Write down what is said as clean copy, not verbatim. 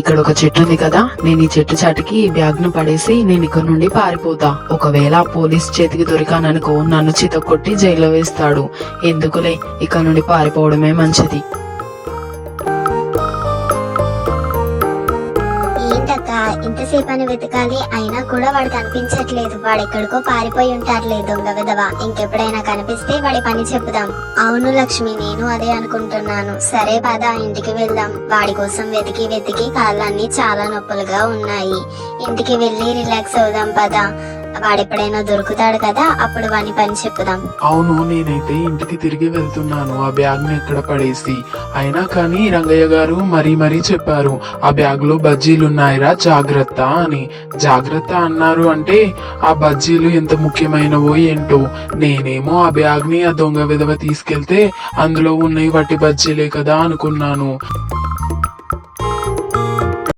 ఇక్కడ ఒక చెట్టు ఉంది కదా, నేను ఈ చెట్టు చాటుకి ఈ బ్యాగ్ ను పడేసి నేను ఇక్కడ నుండి పారిపోతా. ఒకవేళ పోలీస్ చేతికి దొరికాననుకో నన్ను చితకొట్టి జైల్లో వేస్తాడు. ఎందుకులే, ఇక్కడ నుండి పారిపోవడమే మంచిది. ఏంటక్క ఇంతసేపు అని వెతకాలి, అయినా కూడా వాడు కనిపించట్లేదు. వాడు ఎక్కడికో పారిపోయి ఉంటారులే దొంగ విధవ. ఇంకెప్పుడైనా కనిపిస్తే వాడి పని చెప్పుదాం. అవును లక్ష్మి, నేను అదే అనుకుంటున్నాను. సరే పద, ఇంటికి వెళ్దాం. వాడి కోసం వెతికి వెతికి కాళ్ళన్నీ చాలా నొప్పులుగా ఉన్నాయి. ఇంటికి వెళ్ళి రిలాక్స్ అవుదాం పద. వాడెప్పుడైనా దొరుకుతాడు కదా, అప్పుడు వాని పని చెప్పుదాం. అవును, నేనైతే ఇంటికి తిరిగి వెళ్తున్నాను ఆ బ్యాగ్ ని ఎక్కడ పడేసి. అయినా కానీ రంగయ్య గారు మరీ చెప్పారు, ఆ బ్యాగ్ లో బజ్జీలున్నాయిరా జాగ్రత్త అని. జాగ్రత్త అన్నారు అంటే ఆ బజ్జీలు ఎంత ముఖ్యమైనవో ఏంటో. నేనేమో ఆ బ్యాగ్ ని ఆ దొంగ విధవ తీసుకెళ్తే అందులో ఉన్నవి వట్టి బజ్జీలే కదా అనుకున్నాను.